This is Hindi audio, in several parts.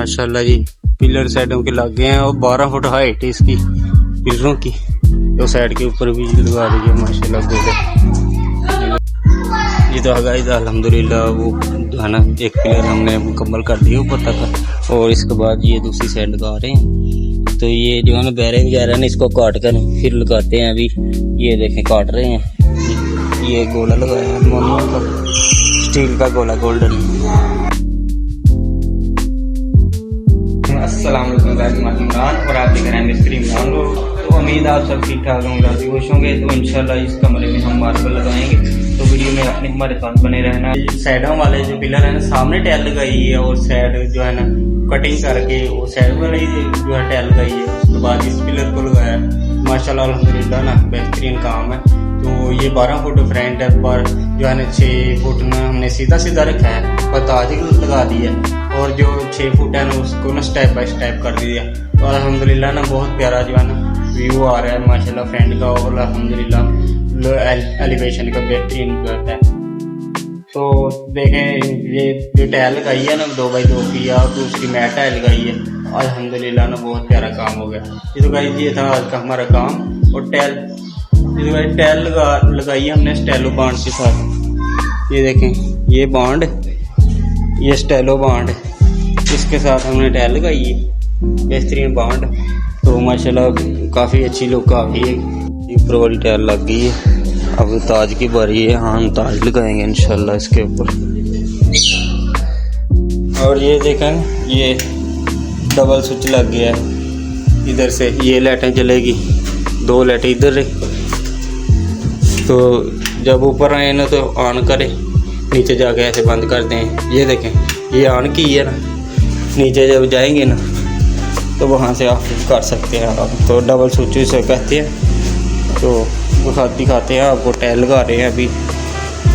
माशाल्लाह जी पिलर साइडों के लग गए हैं और 12 फुट हाइट है इसकी पिलरों की। तो साइड के ऊपर भी लगा दी है माशाल्लाह गोले। ये तो गाइस अल्हम्दुलिल्लाह वो जो है ना एक पिलर हमने मुकम्मल कर दिया ऊपर तक और इसके बाद ये दूसरी साइड लगा रहे हैं। तो ये जो है ना बैरे वगैरह ने इसको काट कर फिर लगाते हैं। अभी ये देखें काट रहे हैं। ये गोला लगाया है एल्युमिनियम का, स्टील का गोला गोल्डन। अस्सलाम वालेकुम इमरान और आप देख रहे हैं मिस्त्री इमरान। तो उम्मीद आप सब ठीक ठाक होंगे, राजी खुश होंगे। तो इंशाल्लाह इस कमरे में हम मार्बल लगाएंगे, तो वीडियो में अपने हमारे साथ बने रहना। साइडों वाले जो पिलर है ना सामने टाइल लगाई है और साइड जो है ना कटिंग करके वो साइड वाले जो है टाइल लगाई है। उसके बाद इस पिलर को लगाया माशाल्लाह अल्हम्दुलिल्लाह ना बेहतरीन काम है। तो ये 12 फुट फ्रंट है पर जो है ना 6 फुट ना हमने सीधा सीधा रखा है पर ताज लगा दी है और जो 6 फुट है ना उसको ना स्टेप बाय स्टेप कर दिया। तो अल्हम्दुलिल्लाह ना बहुत प्यारा जो है ना व्यू आ रहा है माशाल्लाह फ्रंट का और अल्हम्दुलिल्लाह एलिवेशन का बेहतरीन करता है। तो देखें ये जो टाइल लगाई है ना 2x2 की और दूसरी मैट टाइल लगाई है अल्हम्दुलिल्लाह ना बहुत प्यारा काम हो गया। ये तो गाइस ये था आज का हमारा काम। और टाइल लगाई है हमने स्टेलो बांड के साथ। ये देखें ये बांड, ये स्टेलो बांड, इसके साथ हमने टाइल लगाई है बेहतरीन बांड। तो माशाल्लाह काफ़ी अच्छी लुक आ गई है। ऊपर वाली टाइल लग गई है। अब ताज की बारी है। हाँ हम ताज लगाएंगे इंशाल्लाह इसके ऊपर। और ये देखें ये डबल स्विच लग गया है। इधर से ये लाइटें जलेगी, 2 लाइटें इधर है। तो जब ऊपर आए ना तो ऑन करें, नीचे जाके ऐसे बंद कर दें। ये देखें ये ऑन की है ना, नीचे जब जाएंगे ना तो वहाँ से ऑफ कर सकते हैं आप। तो डबल स्विच से कहते हैं। तो दिखाते हैं आपको टाइल लगा रहे हैं, अभी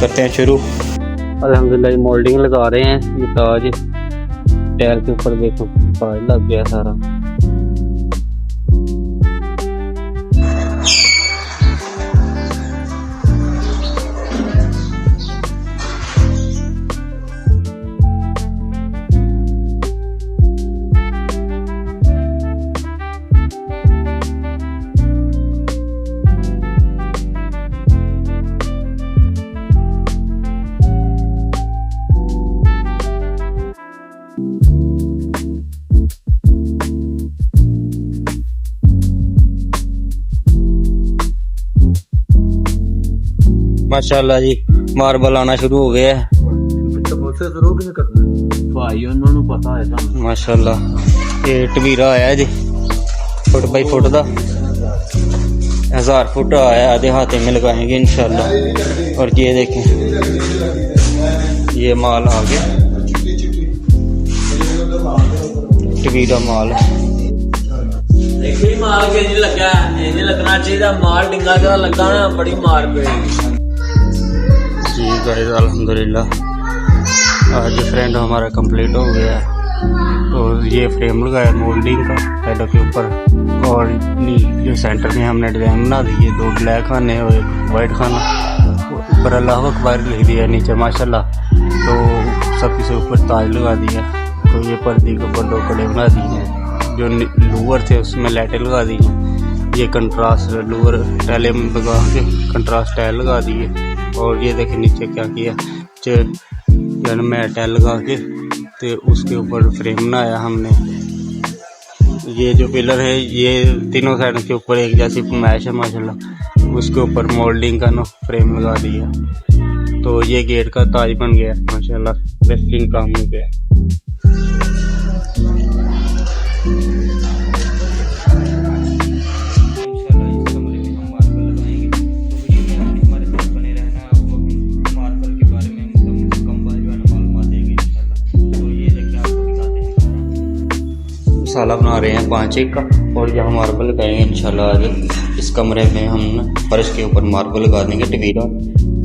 करते हैं शुरू। अल्हम्दुलिल्लाह मोल्डिंग लगा रहे हैं। ये ताज टाइल के ऊपर देखो ताज लग गया सारा। माशाल्लाह जी मार्बल आना शुरू हो गया है। माशाल्लाह ये टबीरा आया जी फुट बाई फुट का 1000 फुट आया। आधे हाथे में लगाएंगे इंशाल्लाह। और ये देखें ये माल आ गया, टबीरा माल है। माल के लगा लगना चाहिए। माल डिंगा का लगा ना बड़ी मार पे जी गाइस अल्हम्दुलिल्लाह आज फ्रेंड हमारा कंप्लीट हो गया है। और ये फ्रेम लगाया मोल्डिंग का हेडों के ऊपर। और जो सेंटर में हमने डिजाइन बना दी है 2 ब्लैक खाने और 1 वाइट खाना। ऊपर अल्लाह अकबर लिख दिया, नीचे माशाल्लाह। तो सबसे से ऊपर ताज लगा दिया। तो ये पर्दे के ऊपर 2 कड़े बना दिए हैं। जो लूवर थे उसमें लाइटें लगा दी हैं। ये कंट्रास्ट लूवर टाइलें लगा के कंट्रास्ट टाइल लगा दी है। और ये देखें नीचे क्या किया जन मैट टाइल लगा के तो उसके ऊपर फ्रेम बनाया हमने। ये जो पिलर है ये तीनों साइड के ऊपर एक जैसी फरमाइश है माशाल्लाह। उसके ऊपर मोल्डिंग का ना फ्रेम लगा दिया। तो ये गेट का ताज बन गया माशाल्लाह, बेहतरीन काम हो गया। मसाला बना रहे हैं 5 एक का और यहाँ मार्बल लगाएंगे इंशाल्लाह। आज इस कमरे में हम फर्श के ऊपर मार्बल लगा देंगे टबीरा।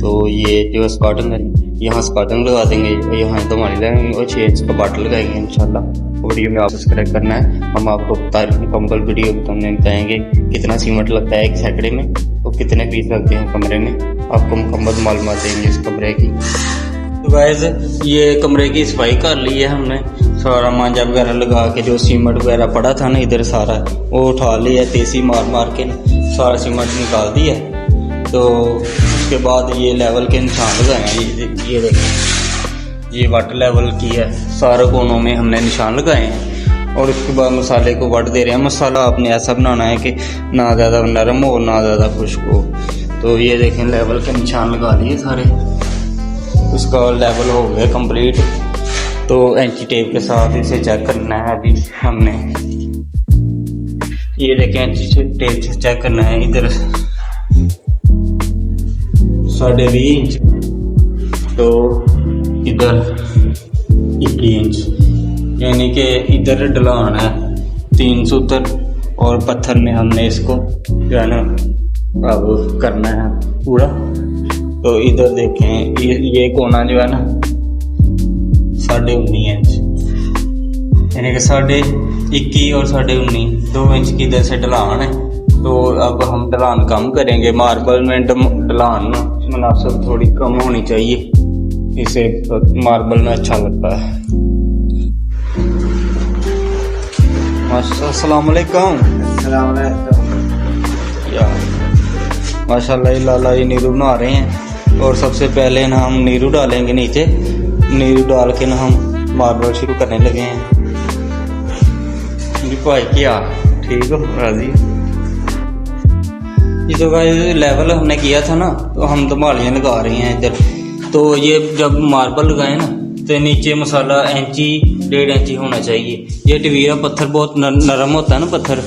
तो ये जो स्कॉटन है यहाँ स्कॉटन लगा देंगे, यहाँ दमानी लगाएंगे और 6 इंच का बाटल लगाएंगे इंशाल्लाह। वीडियो में आप सब्सक्राइब करना है। हम आपको मुकम्मल वीडियो बताएंगे कितना सीमेंट लगता है एक सैकड़े में और कितने पीस लगते हैं कमरे में। आपको मुकम्मल मालूमात देंगे इस कमरे की। तो गाइस ये कमरे की सफाई कर ली है हमने, सारा मांझा वगैरह लगा के, जो सीमेंट वगैरह पड़ा था ना इधर सारा वो उठा लिया, तेजी मार मार के सारा सीमेंट निकाल दिया। तो उसके बाद ये लेवल के निशान लगाए हैं, ये देखें, ये वाटर लेवल की है, सारे कोनों में हमने निशान लगाए हैं। और उसके बाद मसाले को वट दे रहे हैं। मसाला आपने ऐसा बनाना है कि ना ज़्यादा नरम हो ना ज़्यादा खुश्क हो। तो ये देखें लेवल के निशान लगा लिए सारे, उसका लेवल हो गया कंप्लीट। तो एंची टेप के साथ इसे चेक करना है अभी हमने। ये देखें एंची टेप से चेक करना है, इधर 20.5 इंच, तो इधर 21 इंच, यानी कि इधर ढलान है 3 सूत्र और पत्थर में हमने इसको जो है ना अब करना है पूरा। तो इधर देखें ये कोना जो है ना 19.5 इंच, यानी कि 21.5 और 19.5 2 इंच की इधर से ढलान है। तो अब हम ढलान कम करेंगे, मार्बल में ढलान मुनासिब थोड़ी कम होनी चाहिए, इसे मार्बल में अच्छा लगता है। अस्सलाम वालेकुम। माशाल्लाह लाला ये नीरू बना रहे हैं। और सबसे पहले ना हम नीरू डालेंगे नीचे, नीरू डाल के ना हम मार्बल शुरू करने लगे हैं। जी भाई क्या ठीक हो, राजी? ये तो भाई लेवल हमने किया था ना, तो हम धमालियाँ लगा रहे हैं इधर। तो ये जब मार्बल लगाए ना तो नीचे मसाला 1.5 इंची होना चाहिए। ये टवीरा पत्थर बहुत नरम होता है ना पत्थर,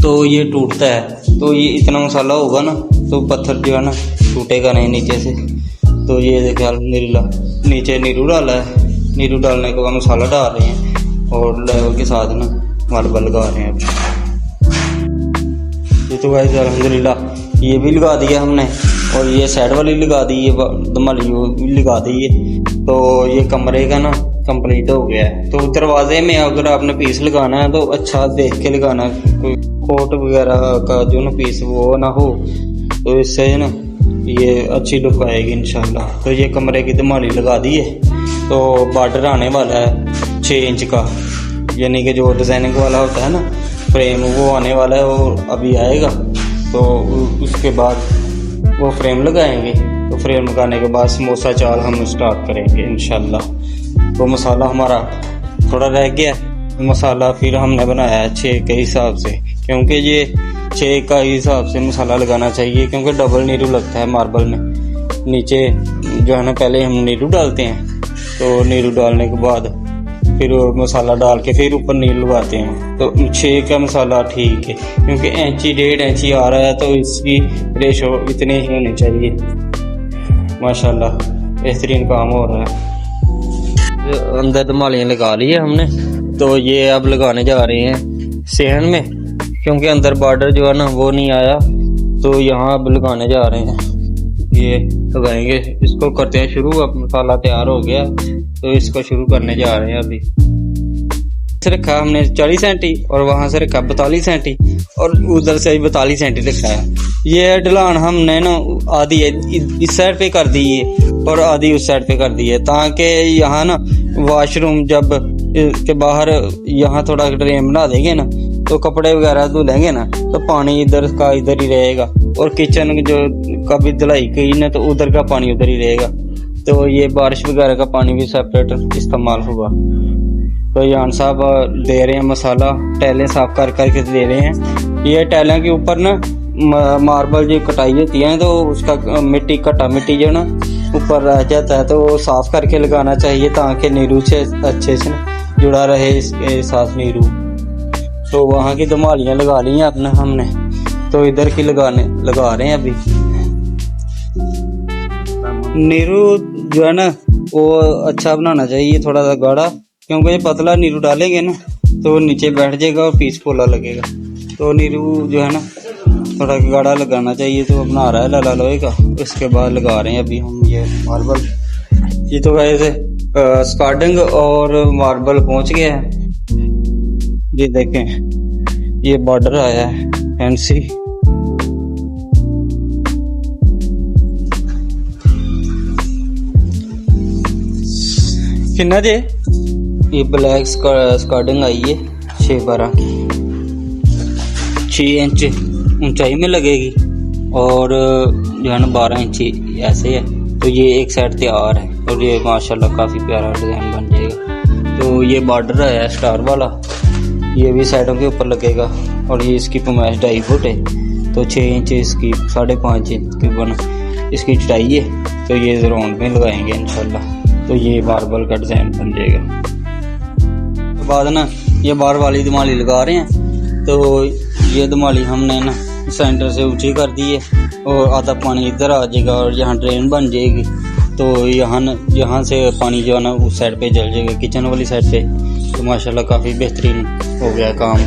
तो ये टूटता है। तो ये इतना मसाला होगा ना तो पत्थर जो है ना टूटेगा नहीं नीचे से। तो ये देखिए अल्हम्दुलिल्लाह नीचे नीरू डाला है, नीरू डालने के बाद मसाला डाल रहे हैं और लेवल के साथ ना मार्बल लगा रहे हैं। ये तो गाइस अल्हम्दुलिल्लाह ये भी लगा दिया हमने, और ये साइड वाली लगा दी, ये दमाली भी लगा दी है। तो ये कमरे का ना कंप्लीट हो गया है। तो दरवाजे में अगर आपने पीस लगाना है तो अच्छा देख के लगाना, कोई कोट वगैरह का जो ना पीस वो ना हो, तो इससे ना ये अच्छी लुक आएगी इंशाल्लाह। तो ये कमरे की दमाली लगा दी है। तो बॉर्डर आने वाला है 6 इंच का, यानी कि जो डिज़ाइनिंग वाला होता है ना फ्रेम, वो आने वाला है, वो अभी आएगा। तो उसके बाद वो फ्रेम लगाएंगे। तो फ्रेम लगाने के बाद समोसा चाल हम स्टार्ट करेंगे इंशाल्लाह। तो मसाला हमारा थोड़ा रह गया, मसाला फिर हमने बनाया है 6 के हिसाब से, क्योंकि ये 6 का हिसाब से मसाला लगाना चाहिए, क्योंकि डबल नीरू लगता है मार्बल में। नीचे जो है ना पहले हम नीरू डालते हैं, तो नीरू डालने के बाद फिर मसाला डाल के फिर ऊपर नीरू लगाते हैं। तो 6 का मसाला ठीक है, क्योंकि 1.5 इंची आ रहा है, तो इसकी रेशो इतनी ही होनी चाहिए। माशाल्लाह बेहतरीन काम हो रहा है। अंदर धमालियाँ लगा ली है हमने, तो ये अब लगाने जा रहे हैं सेहन में, क्योंकि अंदर बॉर्डर जो है ना वो नहीं आया, तो यहाँ अब लगाने जा रहे हैं। ये लगाएंगे, इसको करते हैं शुरू। अब मसाला तैयार हो गया, तो इसको शुरू करने जा रहे हैं। अभी से रखा हमने 40 सेंटी, और वहाँ से रखा 42 सेंटी, और उधर से 42 सेंटी रखा है। ये ढलान हमने ना आधी इस साइड पे कर दी है और आधी उस साइड पे कर दी है, ताकि यहाँ ना वॉशरूम जब के बाहर यहाँ थोड़ा ड्रेन बना देंगे ना, तो कपड़े वगैरह धुलेंगे ना, तो पानी इधर का इधर ही रहेगा, और किचन जो कभी धुलाई की ना तो उधर का पानी उधर ही रहेगा। तो ये बारिश वगैरह का पानी भी सेपरेट इस्तेमाल होगा। तो यान साहब दे रहे हैं मसाला, टाइलें साफ कर करके दे रहे हैं। ये टाइलों के ऊपर ना मार्बल जो कटाई होती है, तो उसका मिट्टी कटा मिट्टी जो ना ऊपर रह जाता है, तो वो साफ करके लगाना चाहिए, ताकि नीरू से अच्छे से जुड़ा रहे इसके साथ नीरू। तो वहाँ की धमालियाँ लगा ली हैं अपने हमने, तो इधर की लगा रहे हैं अभी। नीरू जो है ना वो अच्छा बनाना चाहिए, थोड़ा सा गाढ़ा, क्योंकि ये पतला नीरू डालेंगे ना तो नीचे बैठ जाएगा और पीस पोला लगेगा। तो नीरू जो है ना थोड़ा गाढ़ा लगाना चाहिए। तो बना रहा है लाला लोहे का, उसके बाद लगा रहे हैं अभी हम ये मार्बल। ये तो वैसे स्कार्डिंग और मार्बल पहुंच गया है। ये देखें ये बॉर्डर आया है फैंसी। कितना जे ये ब्लैक स्कार्डिंग आई है 6-12 की 6 इंच ऊंचाई में लगेगी और जो है ना 12 इंच ऐसे है। तो ये एक साइड तैयार है और ये माशाल्लाह काफ़ी प्यारा डिज़ाइन बन जाएगा। तो ये बॉर्डर है स्टार वाला, ये भी साइडों के ऊपर लगेगा और ये इसकी पैमाइश 2.5 फुट है। तो 6 इंच इसकी 5.5 इंच तकरीबन इसकी चौड़ाई है। तो ये राउंड में लगाएंगे इंशाल्लाह। तो ये मार्बल का डिज़ाइन बन जाएगा। तो बाद ना ये बार वाली दमाली लगा रहे हैं। तो ये दमाली हमने ना सेंटर से ऊंची कर दी है और आधा पानी इधर आ जाएगा और यहाँ ड्रेन बन जाएगी। तो यहाँ से पानी जो है ना उस साइड पे चल जाएगा किचन वाली साइड पे। तो माशाल्लाह काफ़ी बेहतरीन हो गया काम।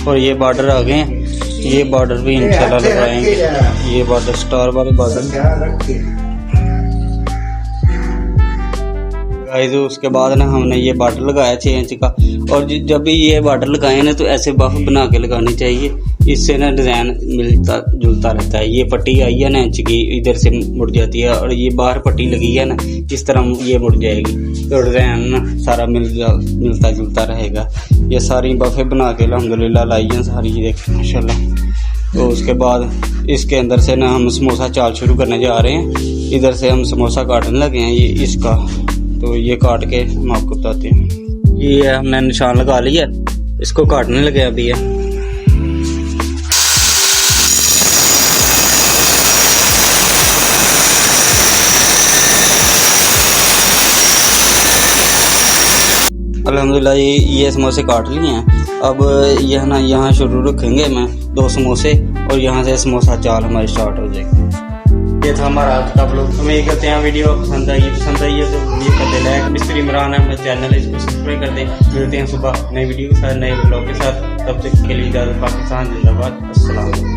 और ये बॉर्डर आ गए हैं, ये बॉर्डर भी इंशाल्लाह लगाएंगे। ये बॉर्डर स्टार वाले बॉर्डर गाइस। उसके बाद ना हमने ये बॉर्डर लगाया 6 इंच का। और जब भी ये बॉर्डर लगाए ना तो ऐसे बफ बना के लगानी चाहिए, इससे ना डिज़ाइन मिलता जुलता रहता है। ये पट्टी आई है ना इंच की, इधर से मुड़ जाती है और ये बाहर पट्टी लगी है ना इस तरह ये मुड़ जाएगी। तो डिज़ाइन ना सारा मिलता जुलता रहेगा। ये सारी बफे बना के अल्हम्दुलिल्लाह लाई हैं सारी, ये देखें माशाल्लाह। तो उसके बाद इसके अंदर से ना हम समोसा चाल शुरू करने जा रहे हैं। इधर से हम समोसा काटने लगे हैं ये इसका। तो ये काट के हम आपको बताते हैं। ये हमने निशान लगा लिया, इसको काटने लगे अभी है। अल्हम्दुलिल्लाह ये समोसे काट लिए हैं। अब यह ना यहाँ शुरू रखेंगे मैं 2 समोसे और यहाँ से समोसा चाल हमारी स्टार्ट हो जाएगी। ये था हमारा आज का ब्लॉग। उम्मीद करते हैं वीडियो पसंद आई है तो वीडियो कर दे लाइक। मिस्त्री इमरान है मेरा चैनल है, इसको सब्सक्राइब कर दें। मिलते हैं सुबह नई वीडियो के साथ, नए ब्लॉग के साथ। तब तक के लिए इजाज़त। पाकिस्तान जिंदाबाद। अस्सलाम।